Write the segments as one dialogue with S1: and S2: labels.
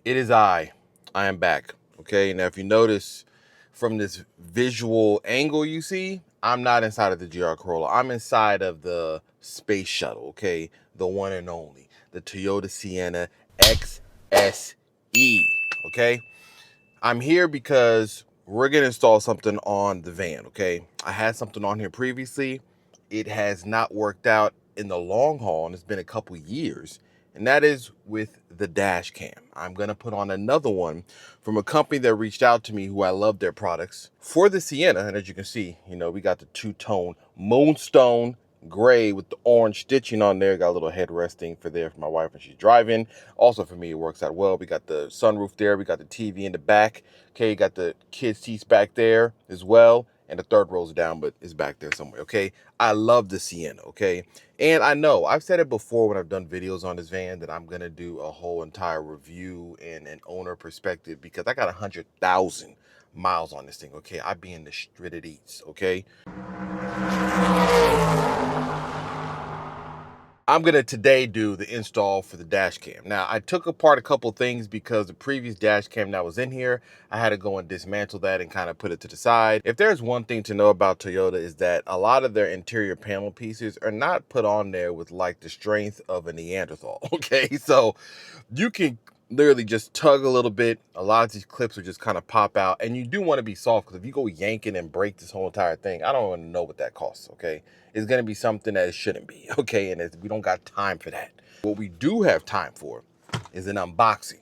S1: It is I am back. Okay, now if you notice from this visual angle you see, I'm not inside of the GR Corolla. I'm inside of the space shuttle, okay? The one and only, the Toyota Sienna XSE, okay? I'm here because we're gonna install something on the van, okay? I had something on here previously. It has not worked out in the long haul, and it's been a couple years, and that is with the dash cam. I'm gonna put on another one from a company that reached out to me who I love their products for the Sienna. And as you can see, you know, we got the two-tone moonstone gray with the orange stitching on there. Got a little headrest thing for my wife when she's driving. Also for me, it works out well. We got the sunroof there. We got the TV in the back. Okay, got the kids' seats back there as well. And the third row's down, but it's back there somewhere, okay? I love the Sienna, okay? And I know, I've said it before when I've done videos on this van that I'm gonna do a whole entire review and an owner perspective because I got 100,000 miles on this thing, okay? I be in the streets, okay? I'm gonna today do the install for the dash cam. Now, I took apart a couple things because the previous dash cam that was in here, I had to go and dismantle that and kind of put it to the side. If there's one thing to know about Toyota is that a lot of their interior panel pieces are not put on there with like the strength of a Neanderthal, okay? So you can literally just tug a little bit. A lot of these clips will just kind of pop out, and you do want to be soft because if you go yanking and break this whole entire thing, I don't want to know what that costs, okay? It's going to be something that it shouldn't be, okay? And we don't got time for that. What we do have time for is an unboxing.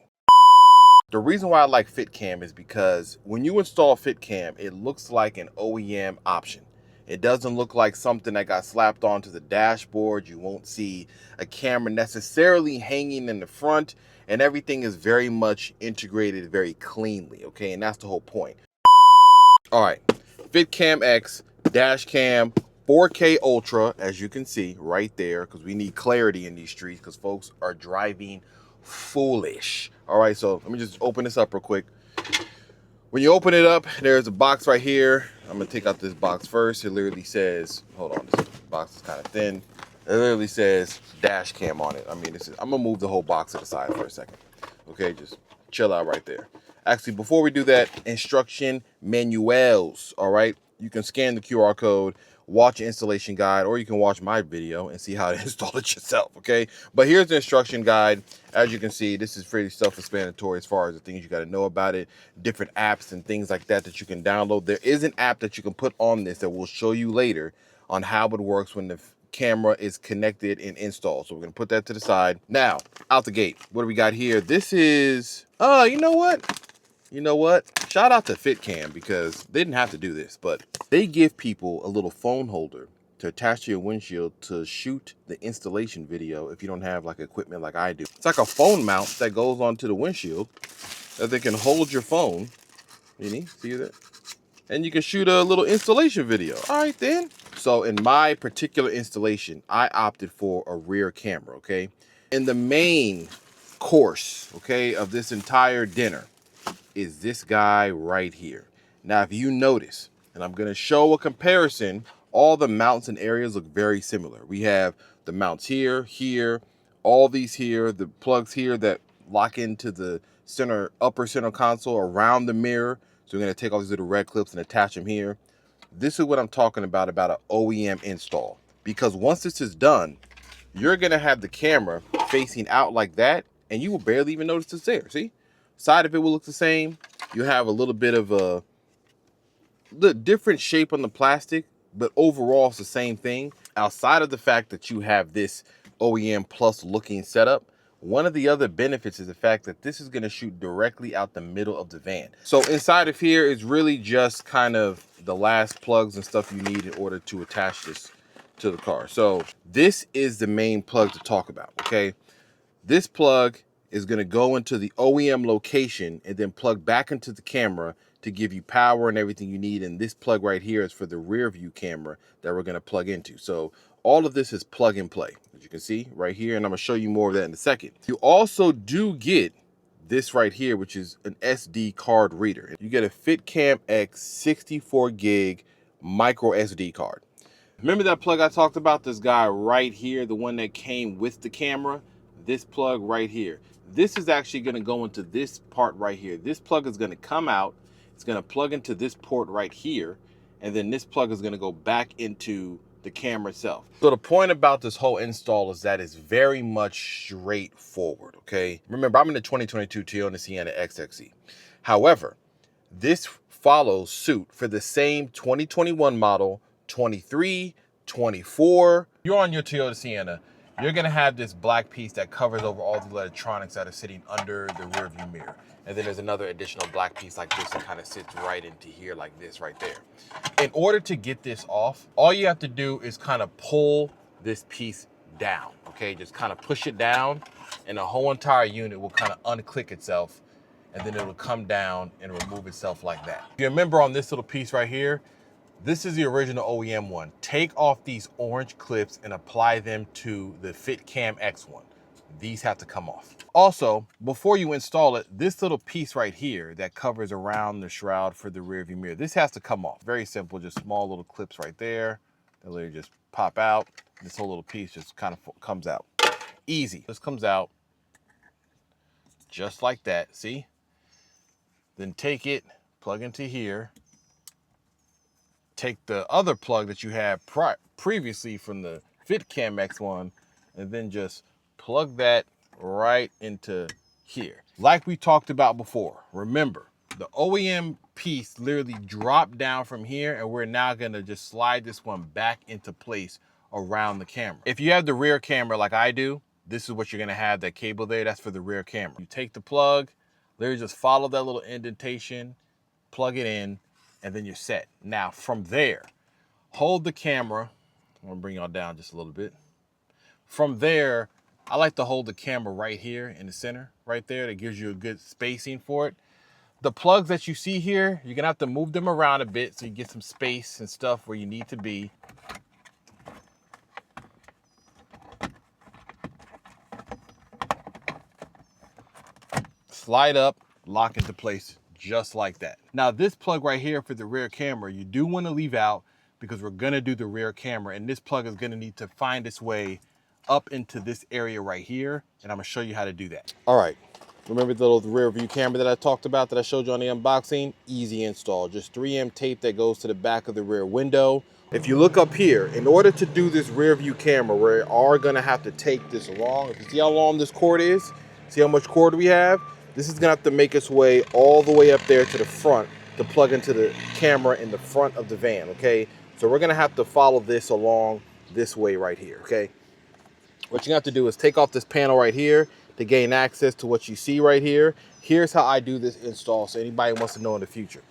S1: The reason why I like FitCam is because when you install FitCam, it looks like an OEM option. It doesn't look like something that got slapped onto the dashboard. You won't see a camera necessarily hanging in the front, and everything is very much integrated very cleanly, okay? And that's the whole point. All right, FitCamX Dash Cam 4K Ultra, as you can see right there, because we need clarity in these streets because folks are driving foolish. All right, so let me just open this up real quick. When you open it up, there's a box right here. I'm gonna take out this box first. It literally says, hold on, this box is kind of thin. It literally says dash cam on it. I mean, I'm gonna move the whole box to the side for a second. Okay, just chill out right there. Actually, before we do that, instruction manuals, all right? You can scan the QR code, watch an installation guide, or you can watch my video and see how to install it yourself, okay? But here's the instruction guide. As you can see, this is pretty self-explanatory as far as the things you gotta know about it, different apps and things like that you can download. There is an app that you can put on this that will show you later on how it works when the camera is connected and installed. So we're gonna put that to the side. Now, out the gate, what do we got here? This is, you know what? You know what? Shout out to FitCam because they didn't have to do this, but they give people a little phone holder to attach to your windshield to shoot the installation video if you don't have like equipment like I do. It's like a phone mount that goes onto the windshield that they can hold your phone. See that? And you can shoot a little installation video. All right then. So in my particular installation, I opted for a rear camera, okay? In the main course, okay, of this entire dinner is this guy right here. Now, if you notice, and I'm gonna show a comparison, all the mounts and areas look very similar. We have the mounts here, all these here, the plugs here that lock into the upper center console around the mirror. So we're gonna take all these little red clips and attach them here. This is what I'm talking about an OEM install. Because once this is done, you're gonna have the camera facing out like that, and you will barely even notice it's there, see? Side of it will look the same. You have a little bit of the different shape on the plastic, but overall it's the same thing. Outside of the fact that you have this OEM plus looking setup, one of the other benefits is the fact that this is gonna shoot directly out the middle of the van. So inside of here is really just kind of the last plugs and stuff you need in order to attach this to the car. So this is the main plug to talk about, okay? This plug is gonna go into the OEM location and then plug back into the camera to give you power and everything you need. And this plug right here is for the rear view camera that we're gonna plug into. So all of this is plug and play, as you can see right here. And I'm gonna show you more of that in a second. You also do get this right here, which is an SD card reader. You get a FitCamX 64 gig micro SD card. Remember that plug I talked about, this guy right here, the one that came with the camera? This plug right here. This is actually going to go into this part right here. This plug is going to come out. It's going to plug into this port right here. And then this plug is going to go back into the camera itself. So the point about this whole install is that it's very much straightforward, okay? Remember, I'm in the 2022 Toyota Sienna XXE. However, this follows suit for the same 2021 model, 23, 24. You're on your Toyota Sienna. You're gonna have this black piece that covers over all the electronics that are sitting under the rear view mirror. And then there's another additional black piece like this that kind of sits right into here like this right there. In order to get this off, all you have to do is kind of pull this piece down, okay? Just kind of push it down and the whole entire unit will kind of unclick itself and then it'll come down and remove itself like that. If you remember on this little piece right here, this is the original OEM one. Take off these orange clips and apply them to the FitCamX one. These have to come off. Also, before you install it, this little piece right here that covers around the shroud for the rear view mirror, this has to come off. Very simple, just small little clips right there. They literally just pop out. This whole little piece just kind of comes out. Easy. This comes out just like that, see? Then take it, plug into here. Take the other plug that you had previously from the FitCamX one, and then just plug that right into here. Like we talked about before, remember, the OEM piece literally dropped down from here, and we're now gonna just slide this one back into place around the camera. If you have the rear camera like I do, this is what you're gonna have, that cable there, that's for the rear camera. You take the plug, literally just follow that little indentation, plug it in, and then you're set. Now from there, hold the camera. I'm gonna bring y'all down just a little bit. From there, I like to hold the camera right here in the center, right there. That gives you a good spacing for it. The plugs that you see here, you're gonna have to move them around a bit so you get some space and stuff where you need to be. Slide up, lock into place just like that. Now this plug right here for the rear camera, you do want to leave out because we're gonna do the rear camera, and this plug is gonna need to find its way up into this area right here, and I'm gonna show you how to do that. All right, remember the little rear view camera that I talked about that I showed you on the unboxing? Easy install, just 3M tape that goes to the back of the rear window. If you look up here, in order to do this rear view camera, we are gonna have to take this long. If you see how long this cord is, see how much cord we have? This is gonna have to make its way all the way up there to the front to plug into the camera in the front of the van, okay? So we're gonna have to follow this along this way right here, okay? What you have to do is take off this panel right here to gain access to what you see right here. Here's how I do this install, so anybody wants to know in the future.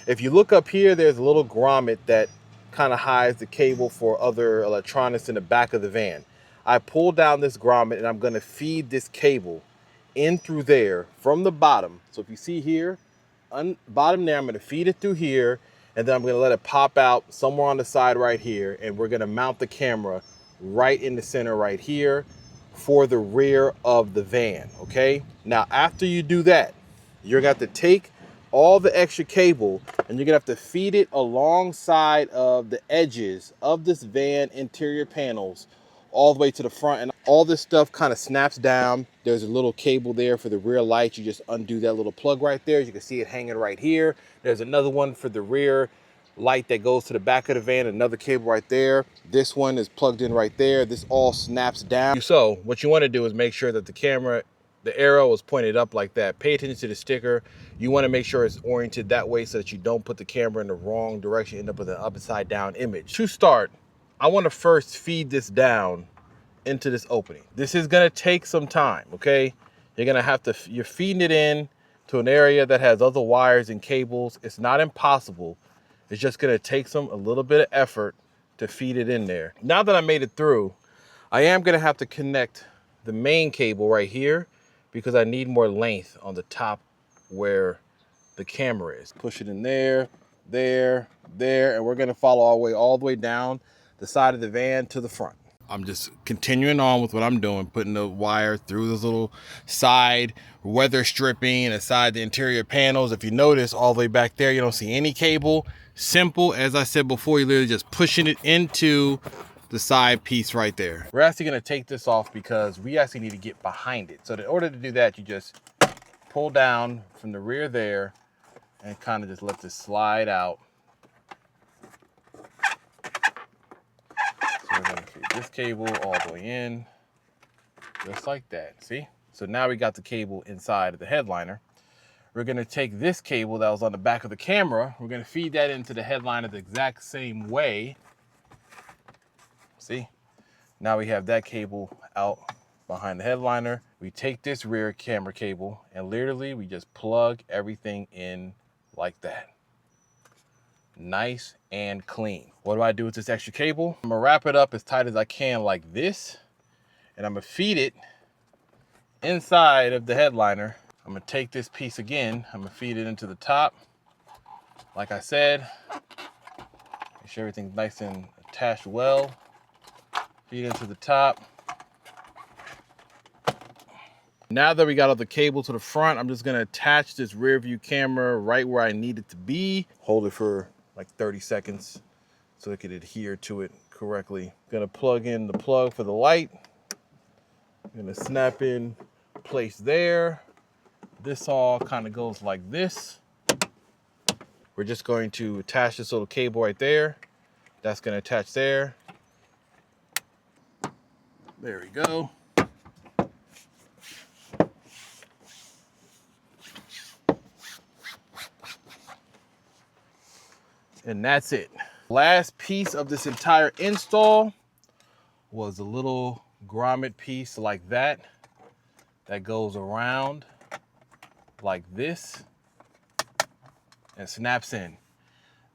S1: If you look up here, there's a little grommet that kind of hides the cable for other electronics in the back of the van. I pull down this grommet and I'm gonna feed this cable in through there from the bottom. So if you see here, bottom there, I'm gonna feed it through here, and then I'm gonna let it pop out somewhere on the side right here, and we're gonna mount the camera right in the center right here for the rear of the van, okay? Now, after you do that, you're gonna have to take all the extra cable and you're gonna have to feed it alongside of the edges of this van interior panels all the way to the front, and all this stuff kind of snaps down. There's a little cable there for the rear light. You just undo that little plug right there. You can see it hanging right here. There's another one for the rear light that goes to the back of the van, another cable right there. This one is plugged in right there. This all snaps down. So what you want to do is make sure that the camera, the arrow is pointed up like that. Pay attention to the sticker. You want to make sure it's oriented that way so that you don't put the camera in the wrong direction, end up with an upside down image. To start, I want to first feed this down into this opening. This is going to take some time, okay? You're going to have to, you're feeding it in to an area that has other wires and cables. It's not impossible. It's just going to take a little bit of effort to feed it in there. Now that I made it through, I am going to have to connect the main cable right here because I need more length on the top where the camera is. Push it in there, there, there, and we're going to follow our way all the way down the side of the van to the front. I'm just continuing on with what I'm doing, putting the wire through this little side weather stripping inside the interior panels. If you notice all the way back there, you don't see any cable. Simple, as I said before, you're literally just pushing it into the side piece right there. We're actually gonna take this off because we actually need to get behind it. So in order to do that, you just pull down from the rear there and kind of just let this slide out. So we're gonna feed this cable all the way in, just like that, see? So now we got the cable inside of the headliner. We're gonna take this cable that was on the back of the camera, we're gonna feed that into the headliner the exact same way. See? Now we have that cable out behind the headliner. We take this rear camera cable and literally we just plug everything in like that. Nice and clean. What do I do with this extra cable? I'm gonna wrap it up as tight as I can like this, and I'm gonna feed it inside of the headliner. I'm gonna take this piece again, I'm gonna feed it into the top. Like I said, make sure everything's nice and attached well. Feed into the top. Now that we got all the cable to the front, I'm just gonna attach this rear view camera right where I need it to be. Hold it for like 30 seconds so it can adhere to it correctly. Gonna plug in the plug for the light. Gonna snap in place there. This all kind of goes like this. We're just going to attach this little cable right there. That's gonna attach there. There we go. And that's it. Last piece of this entire install was a little grommet piece like that goes around like this and snaps in.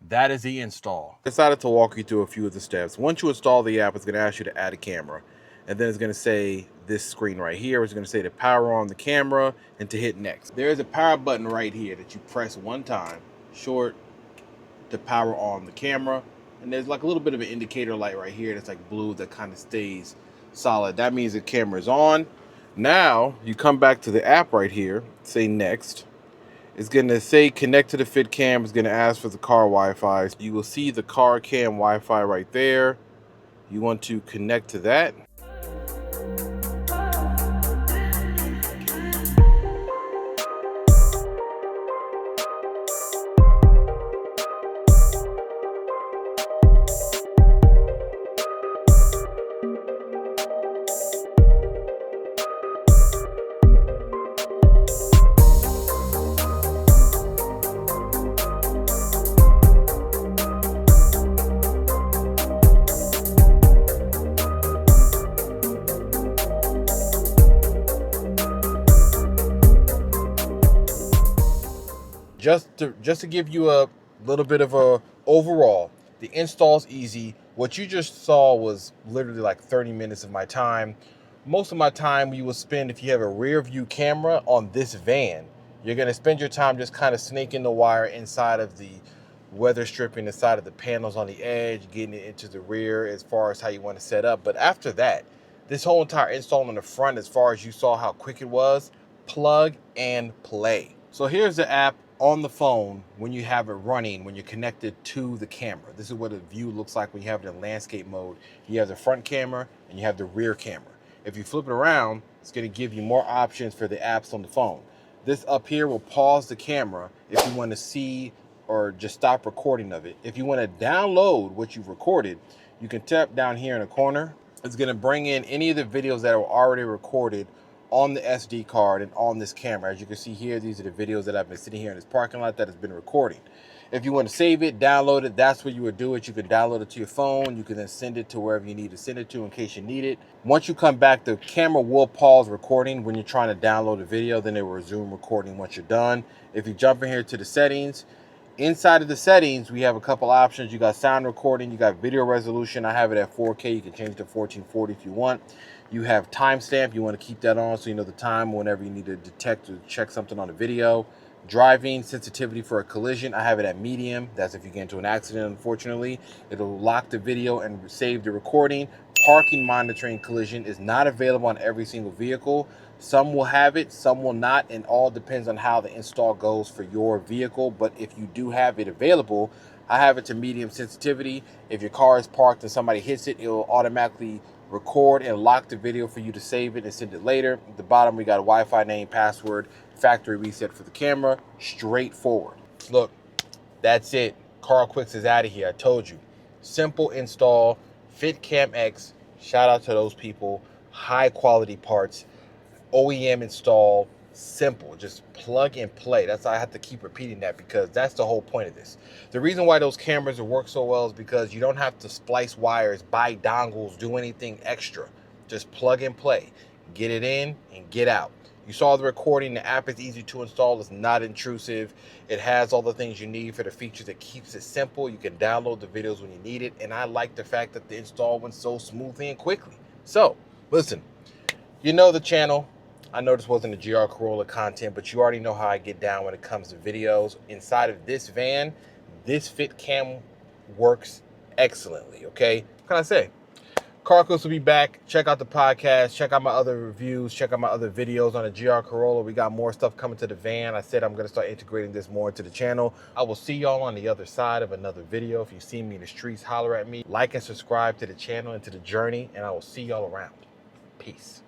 S1: That is the install. I decided to walk you through a few of the steps. Once you install the app, it's going to ask you to add a camera. And then it's going to say this screen right here. It's going to say to power on the camera and to hit next. There is a power button right here that you press one time, short, to power on the camera. And there's like a little bit of an indicator light right here that's like blue that kind of stays solid. That means the camera is on. Now you come back to the app right here, say next. It's going to say connect to the FitCam. It's going to ask for the car Wi-Fi. You will see the car cam Wi-Fi right there. You want to connect to that. Just to give you a little bit of a overall, the install's easy. What you just saw was literally like 30 minutes of my time. Most of my time you will spend, if you have a rear view camera on this van, you're gonna spend your time just kind of snaking the wire inside of the weather stripping, inside of the panels on the edge, getting it into the rear as far as how you want to set up. But after that, this whole entire install on the front, as far as you saw how quick it was, plug and play. So here's the app on the phone when you have it running, when you're connected to the camera. This is what a view looks like when you have it in landscape mode. You have the front camera and you have the rear camera. If you flip it around, it's going to give you more options for the apps on the phone. This up here will pause the camera if you want to see or just stop recording of it. If you want to download what you've recorded, you can tap down here in the corner. It's going to bring in any of the videos that are already recorded on the SD card and on this camera. As you can see here, these are the videos that I've been sitting here in this parking lot that has been recording. If you want to save it, download it, that's where you would do it. You can download it to your phone. You can then send it to wherever you need to send it to in case you need it. Once you come back, the camera will pause recording when you're trying to download a video, then it will resume recording once you're done. If you jump in here to the settings, inside of the settings, we have a couple options. You got sound recording, you got video resolution. I have it at 4K. You can change to 1440 if you want. You have timestamp. You want to keep that on so you know the time whenever you need to detect or check something on a video. Driving sensitivity for a collision, I have it at medium. That's if you get into an accident, unfortunately. It'll lock the video and save the recording. Parking monitoring collision is not available on every single vehicle. Some will have it, some will not, and all depends on how the install goes for your vehicle. But if you do have it available, I have it to medium sensitivity. If your car is parked and somebody hits it, it will automatically record and lock the video for you to save it and send it later. At the bottom, we got a Wi-Fi name, password, factory reset for the camera. Straightforward. Look, that's it. CarQuicks is out of here. I told you. Simple install. FitCamX. Shout out to those people. High quality parts. OEM install. Simple. Just plug and play. That's why I have to keep repeating that, because that's the whole point of this. The reason why those cameras work so well is because you don't have to splice wires, buy dongles, do anything extra. Just plug and play. Get it in and get out. You saw the recording. The app is easy to install. It's not intrusive. It has all the things you need for the features. It keeps it simple. You can download the videos when you need it. And I like the fact that the install went so smoothly and quickly. So, listen, you know the channel. I know this wasn't a GR Corolla content, but you already know how I get down when it comes to videos. Inside of this van, this FitCam works excellently, okay? What can I say? CarQuicks will be back. Check out the podcast. Check out my other reviews. Check out my other videos on the GR Corolla. We got more stuff coming to the van. I said I'm going to start integrating this more into the channel. I will see y'all on the other side of another video. If you see me in the streets, holler at me. Like and subscribe to the channel and to the journey, and I will see y'all around. Peace.